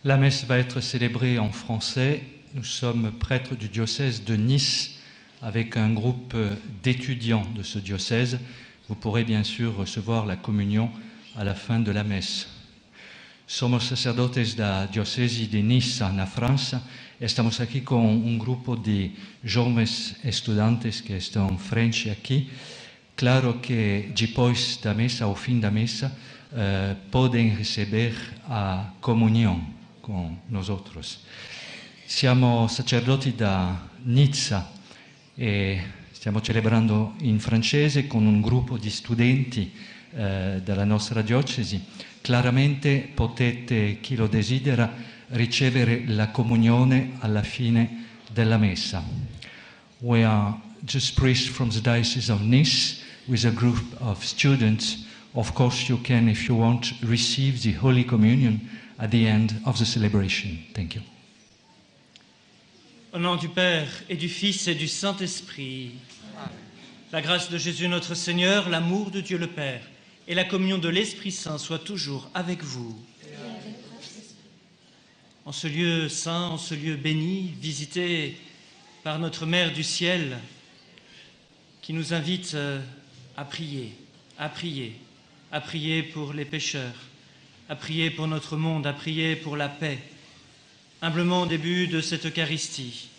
La messe va être célébrée en français. Nous sommes prêtres du diocèse de Nice avec un groupe d'étudiants de ce diocèse. Vous pourrez bien sûr recevoir la communion à la fin de la messe. Somos sacerdotes da Diocese de Nice, na França. Estamos aqui com um grupo de jovens estudantes que estão frente aqui. Claro que depois da missa, ao fim da missa, podem receber a comunhão com nós outros. Siamo sacerdoti da Nizza e stiamo celebrando in francese con un gruppo di studenti della nostra diocesi. Chiaramente potete, chi lo desidera, ricevere la comunione alla fine della messa. We are just priests from the Diocese of Nice with a group of students. Of course you can, if you want, receive the Holy Communion at the end of the celebration. Thank you. Au nom du Père et du Fils et du Saint-Esprit, la grâce de Jésus notre Seigneur, l'amour de Dieu le Père et la communion de l'Esprit Saint soient toujours avec vous. En ce lieu saint, en ce lieu béni, visité par notre Mère du ciel, qui nous invite à prier, à prier, à prier pour les pécheurs, à prier pour notre monde, à prier pour la paix. Humblement au début de cette Eucharistie,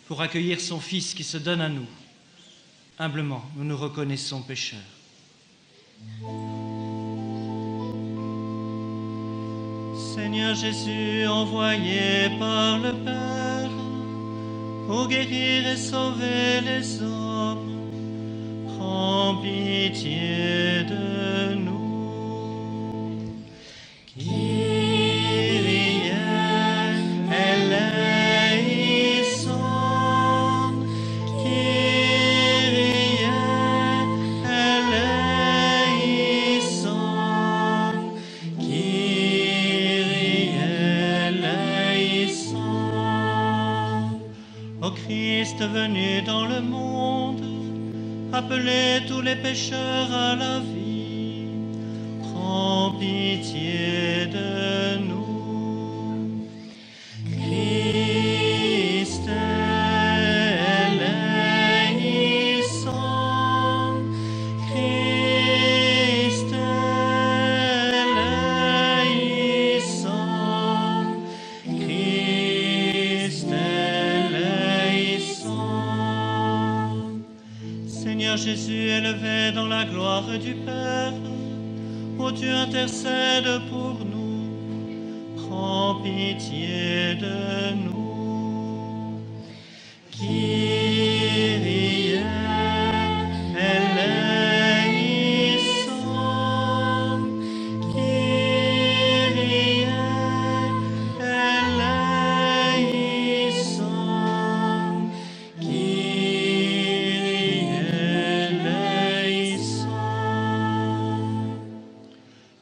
pour accueillir son Fils qui se donne à nous. Humblement, nous nous reconnaissons pécheurs. Seigneur Jésus, envoyé par le Père pour guérir et sauver les hommes, prends pitié de nous. Venu dans le monde, appelez tous les pécheurs à la vie, prends pitié de nous. Christ éleison, Christ éleison, Christ Seigneur Jésus, élevé dans la gloire du Père, ô Dieu intercède pour nous, prends pitié de nous. Kyrie eleison, Kyrie eleison,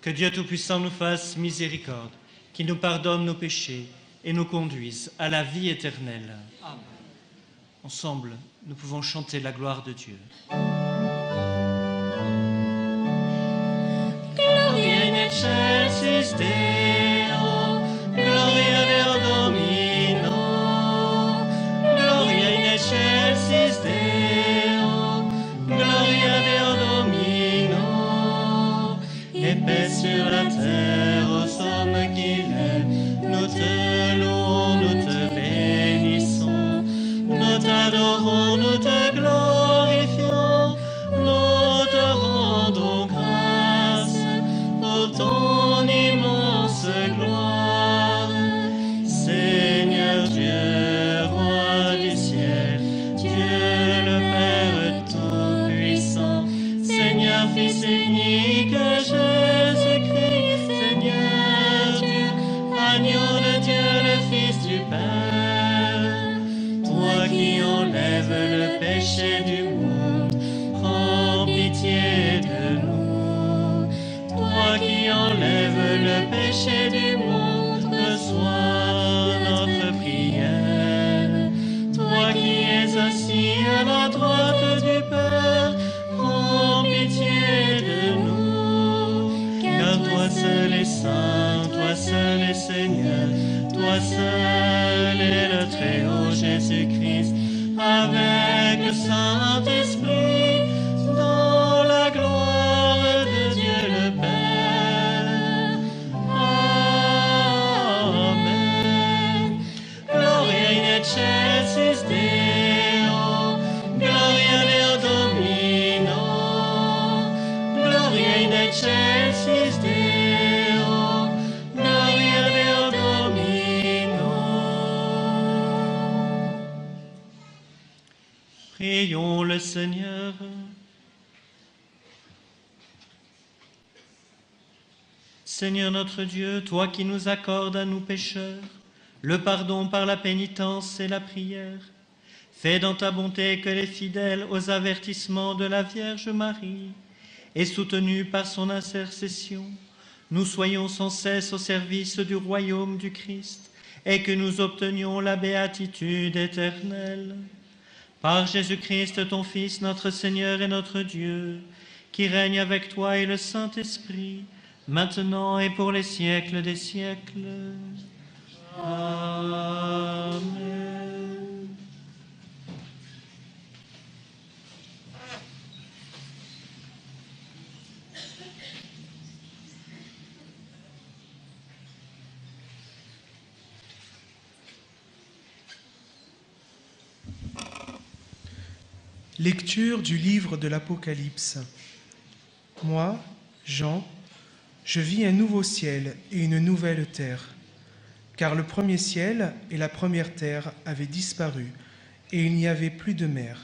Que Dieu Tout-Puissant nous fasse miséricorde, qu'il nous pardonne nos péchés et nous conduise à la vie éternelle. Amen. Ensemble, nous pouvons chanter la gloire de Dieu. Gloria in excelsis Deo, Gloria Deo Domino, Gloria in excelsis Deo, Gloria Deo Domino, et paix sur la terre aux hommes qu'il aime. Nous te louons, nous te bénissons, nous t'adorons, nous te glorifions, nous te rendons grâce pour ton immense gloire. Seigneur Dieu, roi du ciel, Dieu le Père Tout-Puissant, Seigneur Fils unique, Jésus-Christ, Seigneur Dieu, agneau de Dieu, le Fils du Père, toi qui enlèves le péché du monde, prends pitié de nous. Toi qui enlèves le péché du monde, reçois notre prière. Toi qui es assis à la droite du Père, prends pitié de nous. Car toi seul est saint, toi seul est Seigneur, toi Christ, avec le Saint-Esprit, dans la gloire de Dieu le Père. Amen. Gloria in excelsis Deo, gloria Deo Domino, gloria in excelsis Deo, gloria Deo Domino. Prions le Seigneur. Seigneur notre Dieu, toi qui nous accordes à nous pécheurs le pardon par la pénitence et la prière, fais dans ta bonté que les fidèles aux avertissements de la Vierge Marie et soutenus par son intercession, nous soyons sans cesse au service du royaume du Christ et que nous obtenions la béatitude éternelle. Par Jésus-Christ, ton Fils, notre Seigneur et notre Dieu, qui règne avec toi et le Saint-Esprit, maintenant et pour les siècles des siècles. Amen. Lecture du livre de l'Apocalypse. Moi, Jean, je vis un nouveau ciel et une nouvelle terre, car le premier ciel et la première terre avaient disparu, et il n'y avait plus de mer.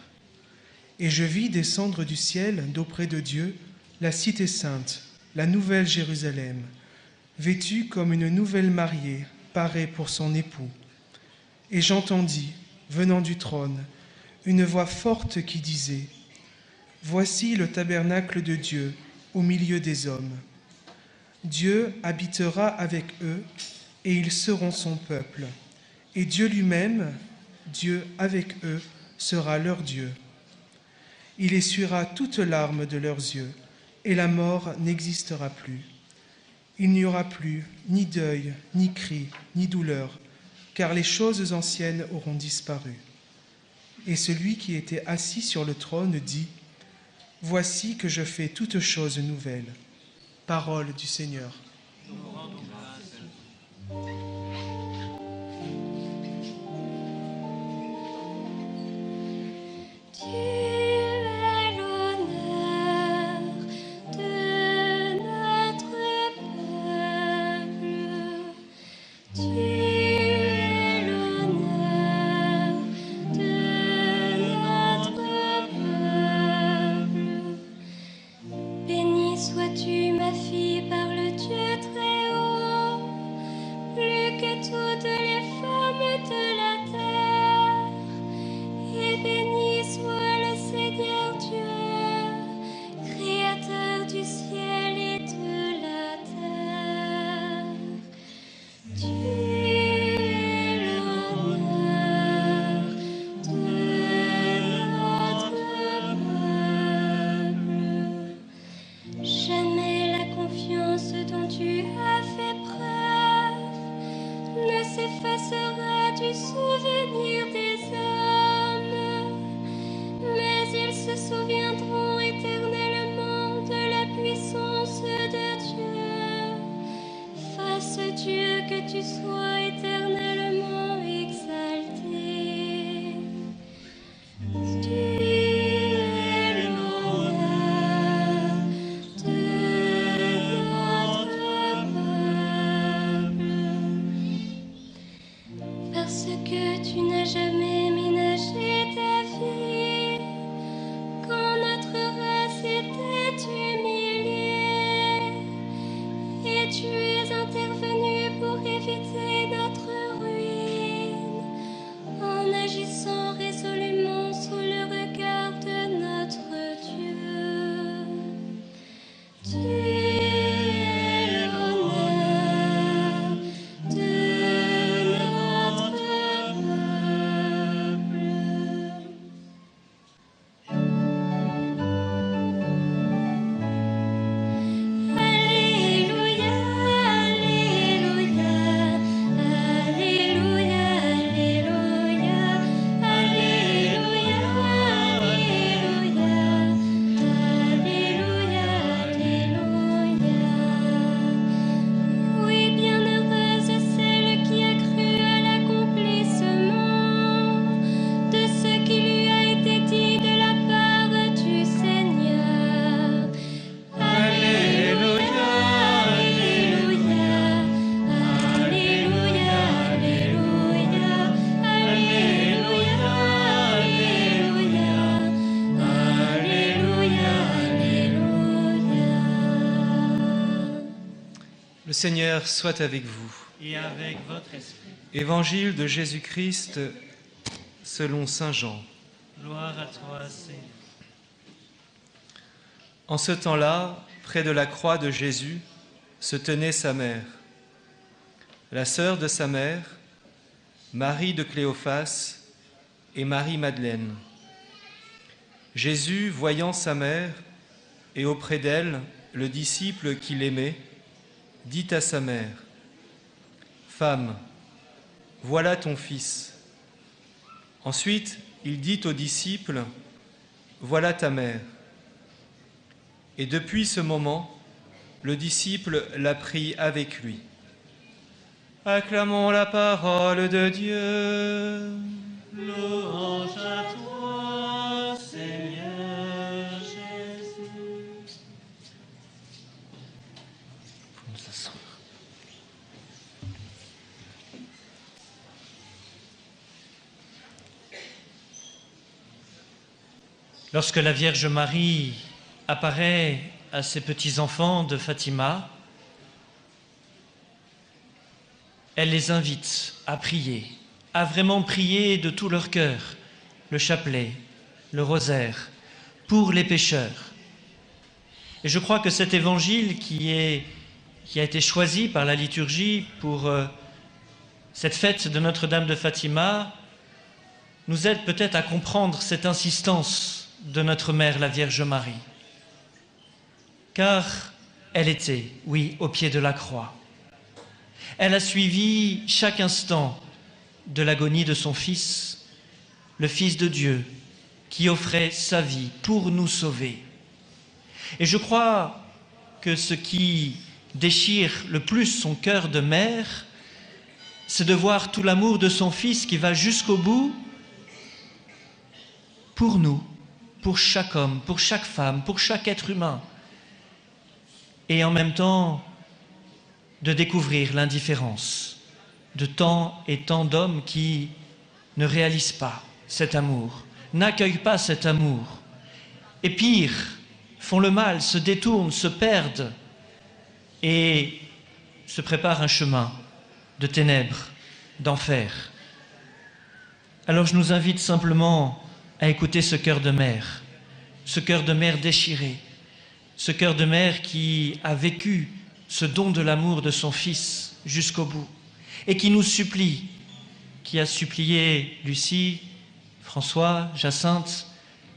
Et je vis descendre du ciel, d'auprès de Dieu, la cité sainte, la nouvelle Jérusalem, vêtue comme une nouvelle mariée, parée pour son époux. Et j'entendis, venant du trône, une voix forte qui disait : Voici le tabernacle de Dieu au milieu des hommes. Dieu habitera avec eux, et ils seront son peuple. Et Dieu lui-même, Dieu avec eux, sera leur Dieu. Il essuiera toute larme de leurs yeux, et la mort n'existera plus. Il n'y aura plus ni deuil, ni cri, ni douleur, car les choses anciennes auront disparu. Et celui qui était assis sur le trône dit : Voici que je fais toutes choses nouvelles. Parole du Seigneur. Nous rendons grâce. Sois-tu, ma fille, par le Dieu Seigneur soit avec vous. Et avec votre esprit. Évangile de Jésus-Christ selon saint Jean. Gloire à toi, Seigneur. En ce temps-là, près de la croix de Jésus, se tenait sa mère. La sœur de sa mère, Marie de Cléophas et Marie-Madeleine. Jésus, voyant sa mère et auprès d'elle le disciple qu'il aimait, dit à sa mère : « Femme, voilà ton fils. » Ensuite, il dit au disciple : « Voilà ta mère. » Et depuis ce moment, le disciple l'a pris avec lui. Acclamons la parole de Dieu. Louange à toi, Seigneur Jésus. Lorsque la Vierge Marie apparaît à ses petits-enfants de Fatima, elle les invite à prier, à vraiment prier de tout leur cœur le chapelet, le rosaire, pour les pécheurs. Et je crois que cet évangile qui a été choisi par la liturgie pour cette fête de Notre-Dame de Fatima nous aide peut-être à comprendre cette insistance de notre Mère, la Vierge Marie. Car elle était, oui, au pied de la croix. Elle a suivi chaque instant de l'agonie de son Fils, le Fils de Dieu, qui offrait sa vie pour nous sauver. Et je crois que ce qui déchire le plus son cœur de mère, c'est de voir tout l'amour de son Fils qui va jusqu'au bout pour nous, pour chaque homme, pour chaque femme, pour chaque être humain. Et en même temps, de découvrir l'indifférence de tant et tant d'hommes qui ne réalisent pas cet amour, n'accueillent pas cet amour. Et pire, font le mal, se détournent, se perdent et se préparent un chemin de ténèbres, d'enfer. Alors je nous invite simplement à écouter ce cœur de mère déchiré, ce cœur de mère qui a vécu ce don de l'amour de son Fils jusqu'au bout et qui nous supplie, qui a supplié Lucie, François, Jacinthe,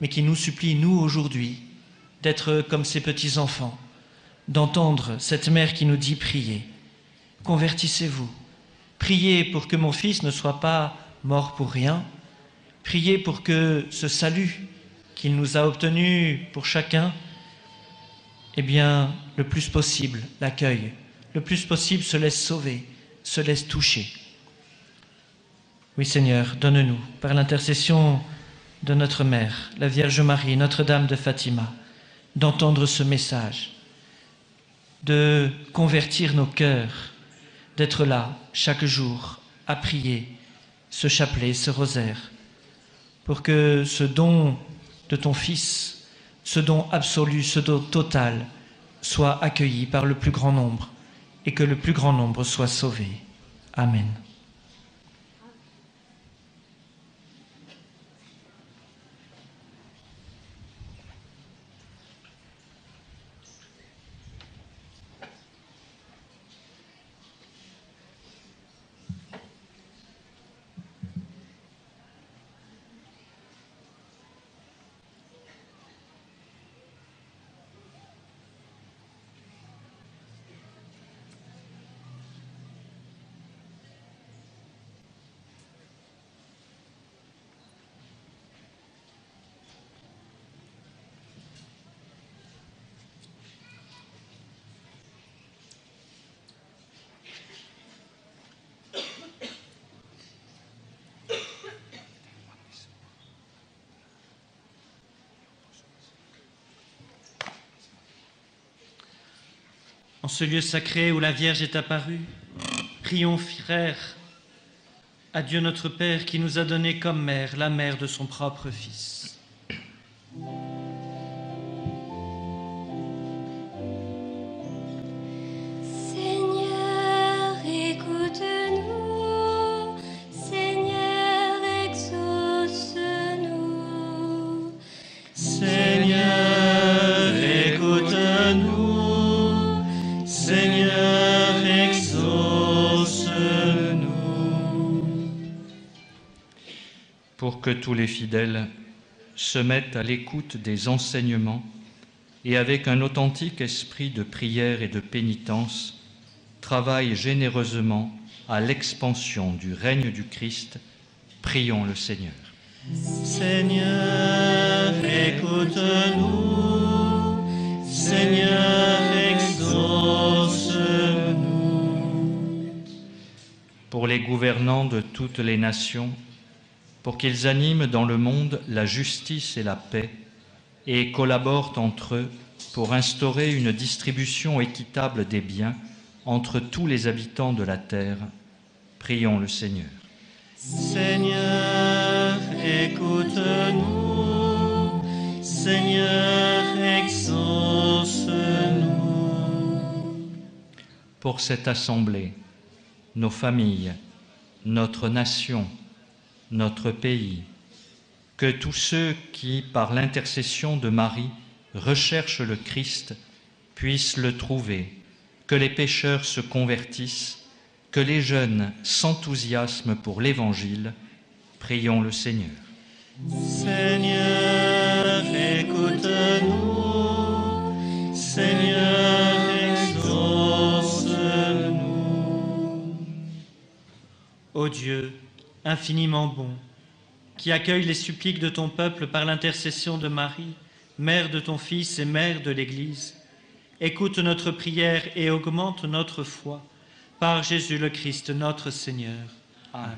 mais qui nous supplie, nous, aujourd'hui, d'être comme ses petits-enfants, d'entendre cette mère qui nous dit « Priez, convertissez-vous, priez pour que mon Fils ne soit pas mort pour rien, priez pour que ce salut qu'il nous a obtenu pour chacun, eh bien, le plus possible l'accueille, le plus possible se laisse sauver, se laisse toucher. » Oui Seigneur, donne-nous, par l'intercession de notre Mère, la Vierge Marie, Notre-Dame de Fatima, d'entendre ce message, de convertir nos cœurs, d'être là chaque jour à prier ce chapelet, ce rosaire, pour que ce don de ton Fils, ce don absolu, ce don total, soit accueilli par le plus grand nombre et que le plus grand nombre soit sauvé. Amen. En ce lieu sacré où la Vierge est apparue, prions, frères, à Dieu notre Père qui nous a donné comme mère la mère de son propre Fils. Seigneur, tous les fidèles se mettent à l'écoute des enseignements et avec un authentique esprit de prière et de pénitence, travaillent généreusement à l'expansion du règne du Christ. Prions le Seigneur. Seigneur, écoute-nous. Seigneur, exauce-nous. Pour les gouvernants de toutes les nations, pour qu'ils animent dans le monde la justice et la paix et collaborent entre eux pour instaurer une distribution équitable des biens entre tous les habitants de la terre, prions le Seigneur. Seigneur, écoute-nous. Seigneur, exauce-nous. Pour cette assemblée, nos familles, notre nation, notre pays, que tous ceux qui, par l'intercession de Marie, recherchent le Christ, puissent le trouver, que les pécheurs se convertissent, que les jeunes s'enthousiasment pour l'Évangile, prions le Seigneur. Seigneur, écoute-nous. Seigneur, exauce-nous. Ô Dieu, infiniment bon, qui accueille les suppliques de ton peuple par l'intercession de Marie, mère de ton Fils et mère de l'Église, écoute notre prière et augmente notre foi. Par Jésus le Christ, notre Seigneur. Amen.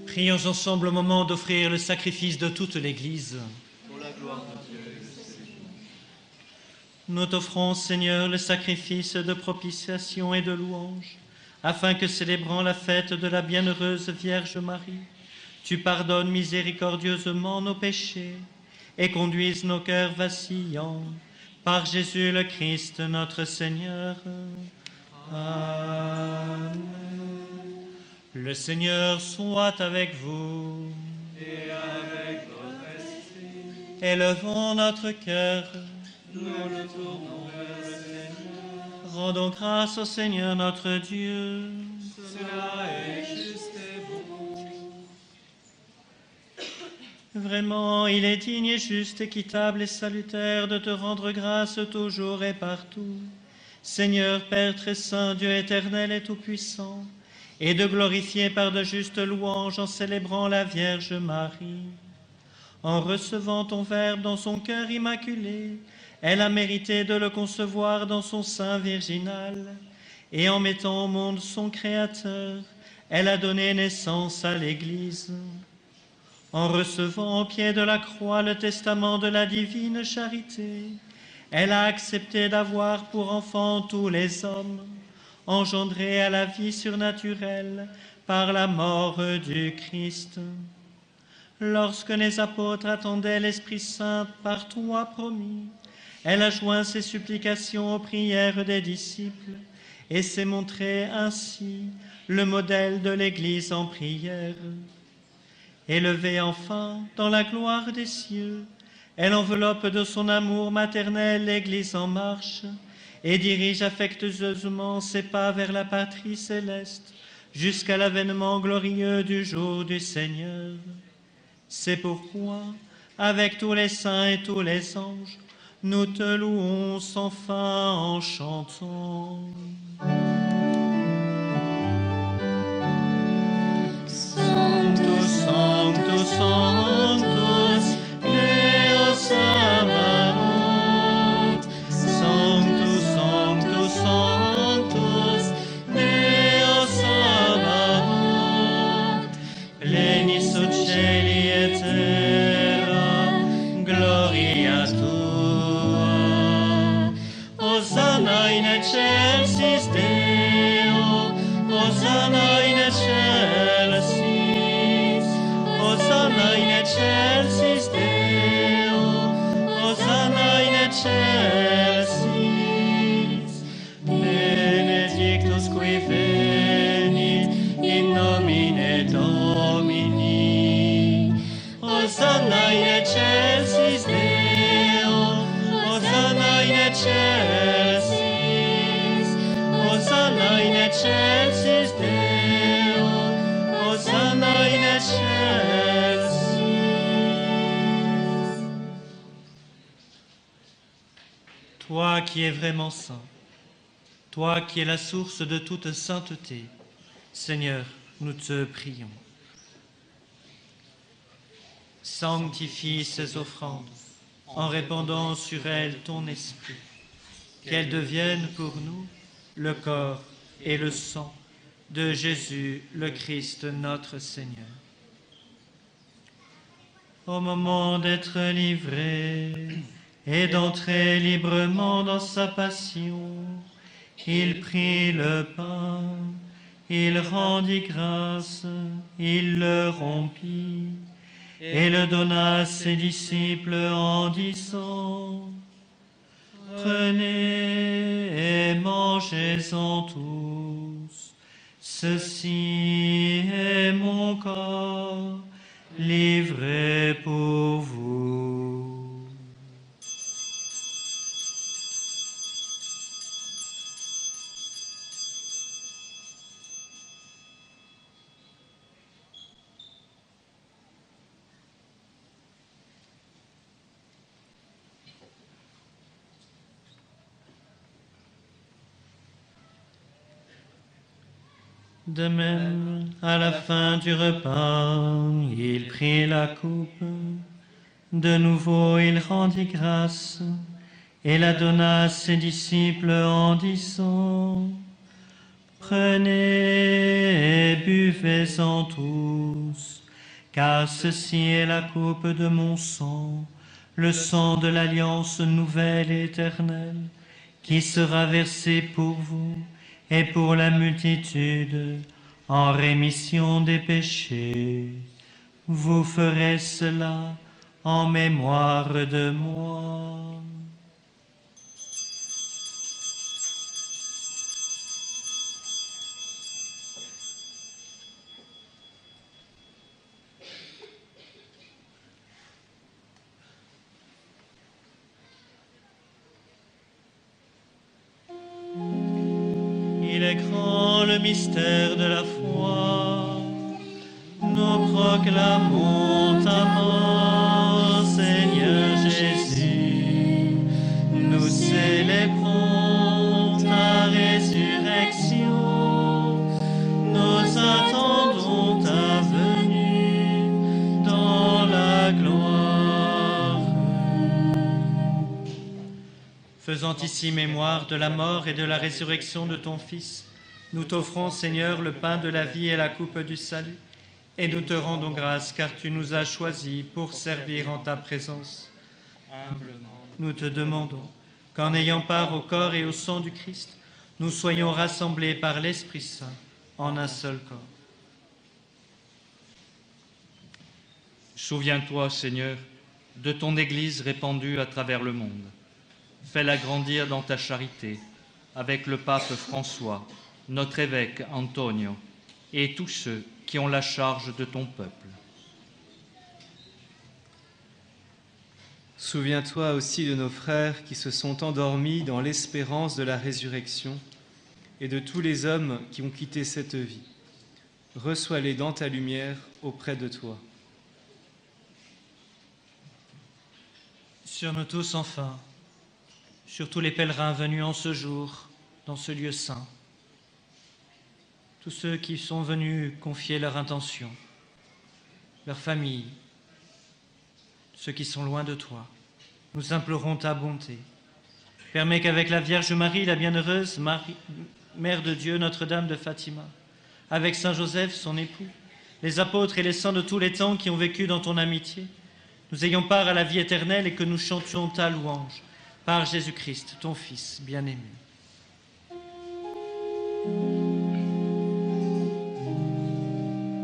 Prions ensemble au moment d'offrir le sacrifice de toute l'Église. Pour la gloire de Dieu et le Seigneur. Nous t'offrons, Seigneur, le sacrifice de propitiation et de louange, afin que, célébrant la fête de la bienheureuse Vierge Marie, tu pardonnes miséricordieusement nos péchés et conduises nos cœurs vacillants, par Jésus le Christ, notre Seigneur. Amen. Le Seigneur soit avec vous. Et avec votre esprit, Élevons notre cœur. nous le tournons vers le Seigneur. Rendons grâce au Seigneur notre Dieu. Cela est juste et bon. Vraiment, il est digne et juste, équitable et salutaire de te rendre grâce toujours et partout. Seigneur, Père très saint, Dieu éternel et tout-puissant, et de glorifier par de justes louanges en célébrant la Vierge Marie. En recevant ton Verbe dans son cœur immaculé, elle a mérité de le concevoir dans son sein virginal, et en mettant au monde son Créateur, elle a donné naissance à l'Église. En recevant au pied de la croix le testament de la divine charité, elle a accepté d'avoir pour enfants tous les hommes, engendrés à la vie surnaturelle par la mort du Christ. Lorsque les apôtres attendaient l'Esprit Saint par toi promis, elle a joint ses supplications aux prières des disciples et s'est montrée ainsi le modèle de l'Église en prière. Élevée enfin dans la gloire des cieux, elle enveloppe de son amour maternel l'Église en marche et dirige affectueusement ses pas vers la patrie céleste jusqu'à l'avènement glorieux du jour du Seigneur. C'est pourquoi, avec tous les saints et tous les anges, nous te louons sans fin en chantant. Sanctus, Sanctus, Sanctus, Deus Sabaoth. Sanctus, Sanctus, Sanctus, Deus Sabaoth. Plenis ut caeli et terra, gloria tua. Hosanna in excelsis Deo, Hosanna in excelsis, Hosanna in excelsis Deo, Hosanna in excelsis. Benedictus qui venit in nomine Domini. Hosanna in excelsis Deo, Hosanna in excelsis, Hosanna in excelsis Deo, Hosanna in excelsis. Toi qui es vraiment saint, toi qui es la source de toute sainteté, Seigneur, nous te prions. Sanctifie ces offrandes en répandant sur elles ton esprit, qu'elles deviennent pour nous le corps et le sang de Jésus, le Christ, notre Seigneur. Au moment d'être livré et d'entrer librement dans sa passion, il prit le pain, il rendit grâce, il le rompit et le donna à ses disciples en disant: Prenez et mangez-en tous, ceci est mon corps livré pour vous. De même, à la fin du repas, il prit la coupe. De nouveau, il rendit grâce et la donna à ses disciples en disant: Prenez et buvez-en tous, car ceci est la coupe de mon sang, le sang de l'alliance nouvelle et éternelle, qui sera versé pour vous et pour la multitude, en rémission des péchés. Vous ferez cela en mémoire de moi. Il est grand le mystère de la foi. Nous proclamons ta mort, Seigneur Jésus. Nous célébrons ta résurrection. Nous attendons ta venue dans la gloire. Faisant ici mémoire de la mort et de la résurrection de ton Fils, nous t'offrons, Seigneur, le pain de la vie et la coupe du salut, et nous te rendons grâce car tu nous as choisis pour servir en ta présence. Humblement, nous te demandons qu'en ayant part au corps et au sang du Christ, nous soyons rassemblés par l'Esprit Saint en un seul corps. Souviens-toi, Seigneur, de ton Église répandue à travers le monde. Fais-la grandir dans ta charité, avec le pape François, notre évêque Antonio et tous ceux qui ont la charge de ton peuple. Souviens-toi aussi de nos frères qui se sont endormis dans l'espérance de la résurrection et de tous les hommes qui ont quitté cette vie. Reçois-les dans ta lumière auprès de toi. Sur nous tous enfin, sur tous les pèlerins venus en ce jour, dans ce lieu saint, tous ceux qui sont venus confier leur intention, leur famille, ceux qui sont loin de toi, nous implorons ta bonté. Permets qu'avec la Vierge Marie, la bienheureuse Marie, Mère de Dieu, Notre-Dame de Fatima, avec Saint Joseph, son époux, les apôtres et les saints de tous les temps qui ont vécu dans ton amitié, nous ayons part à la vie éternelle et que nous chantions ta louange par Jésus-Christ, ton Fils bien-aimé.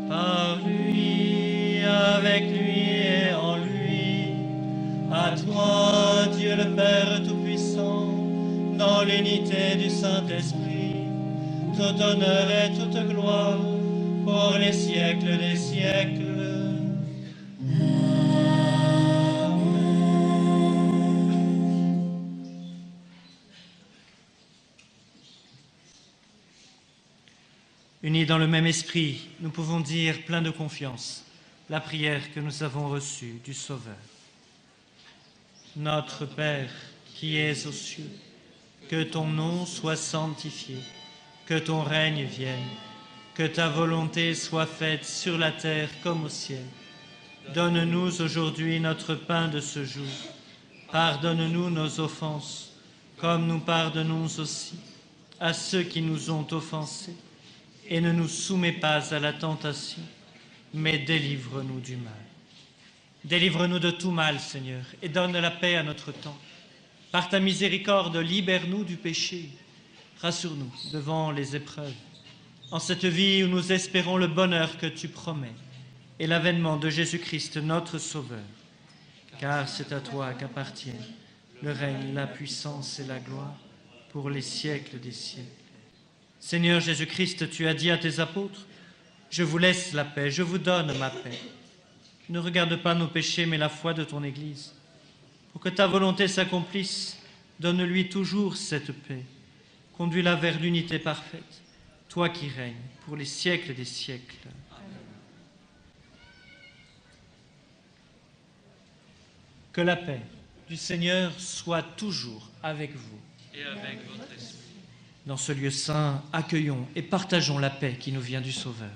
Par lui, avec lui et en lui, à toi, Dieu le Père Tout-Puissant, dans l'unité du Saint-Esprit, tout honneur et toute gloire pour les siècles des siècles. Unis dans le même esprit, nous pouvons dire plein de confiance la prière que nous avons reçue du Sauveur. Notre Père, qui es aux cieux, que ton nom soit sanctifié, que ton règne vienne, que ta volonté soit faite sur la terre comme au ciel. Donne-nous aujourd'hui notre pain de ce jour. Pardonne-nous nos offenses, comme nous pardonnons aussi à ceux qui nous ont offensés. Et ne nous soumets pas à la tentation, mais délivre-nous du mal. Délivre-nous de tout mal, Seigneur, et donne la paix à notre temps. Par ta miséricorde, libère-nous du péché. Rassure-nous devant les épreuves. En cette vie où nous espérons le bonheur que tu promets et l'avènement de Jésus-Christ, notre Sauveur. Car c'est à toi qu'appartiennent le règne, la puissance et la gloire pour les siècles des siècles. Seigneur Jésus-Christ, tu as dit à tes apôtres, « Je vous laisse la paix, je vous donne ma paix. » Ne regarde pas nos péchés, mais la foi de ton Église. Pour que ta volonté s'accomplisse, donne-lui toujours cette paix. Conduis-la vers l'unité parfaite, toi qui règnes pour les siècles des siècles. Que la paix du Seigneur soit toujours avec vous. Et avec votre esprit. Dans ce lieu saint, accueillons et partageons la paix qui nous vient du Sauveur.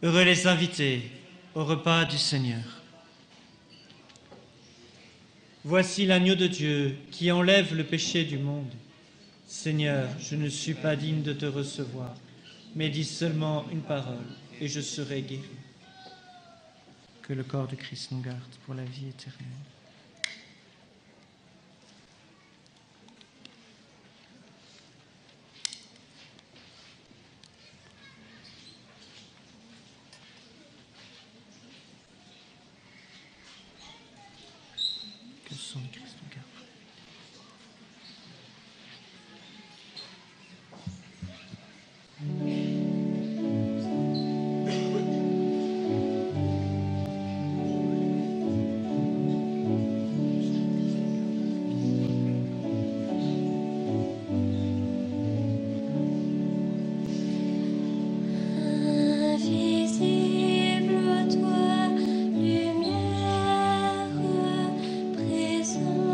Heureux les invités au repas du Seigneur. Voici l'agneau de Dieu qui enlève le péché du monde. Seigneur, je ne suis pas digne de te recevoir, mais dis seulement une parole et je serai guéri. Que le corps de Christ nous garde pour la vie éternelle. Que le sang de Christ nous garde. Invisible, toi, lumière, présence.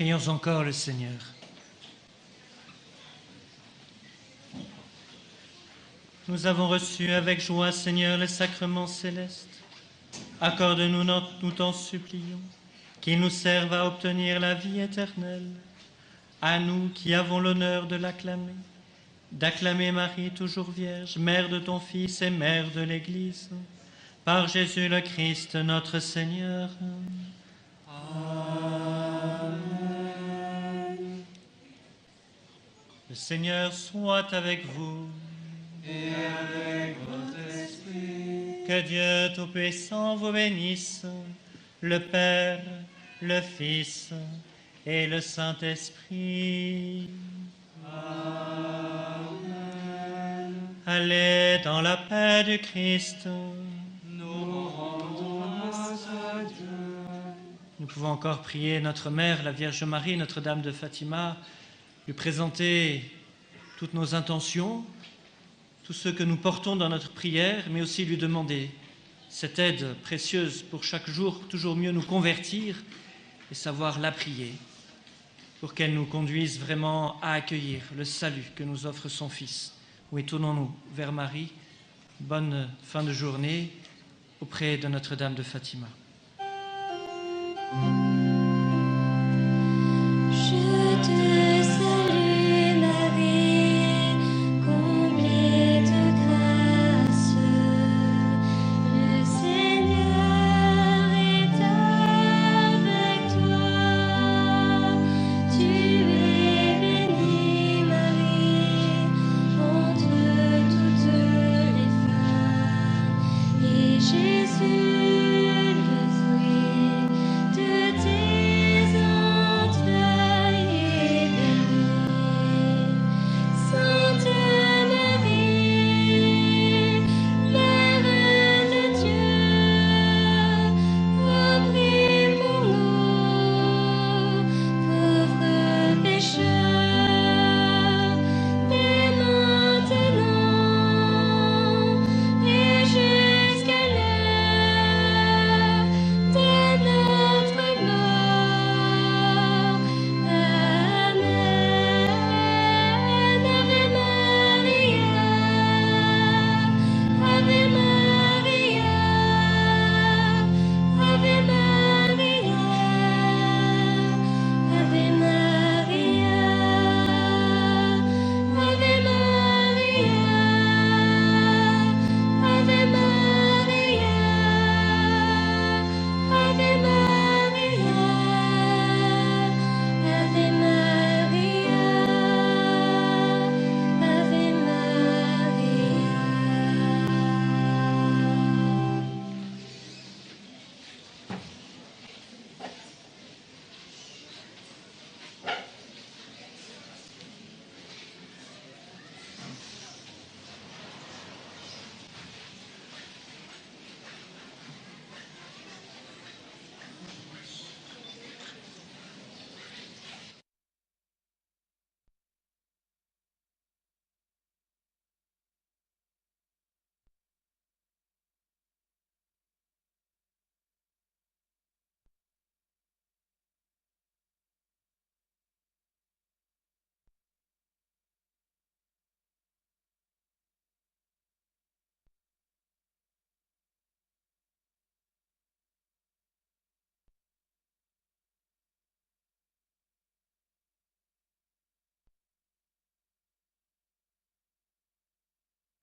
Prions encore le Seigneur. Nous avons reçu avec joie, Seigneur, les sacrements célestes. Accorde-nous, nous t'en supplions, qu'ils nous servent à obtenir la vie éternelle. À nous qui avons l'honneur de l'acclamer, d'acclamer Marie, toujours vierge, mère de ton Fils et mère de l'Église, par Jésus le Christ, notre Seigneur. Amen. Le Seigneur soit avec vous. Et avec votre esprit. Que Dieu Tout-Puissant vous bénisse, le Père, le Fils et le Saint-Esprit. Amen. Allez dans la paix du Christ. Nous rendons grâce à Dieu. Nous pouvons encore prier notre Mère, la Vierge Marie, Notre-Dame de Fatima, lui présenter toutes nos intentions, tout ce que nous portons dans notre prière, mais aussi lui demander cette aide précieuse pour chaque jour, toujours mieux nous convertir et savoir la prier, pour qu'elle nous conduise vraiment à accueillir le salut que nous offre son Fils. Oui, tournons-nous vers Marie. Bonne fin de journée auprès de Notre-Dame de Fatima.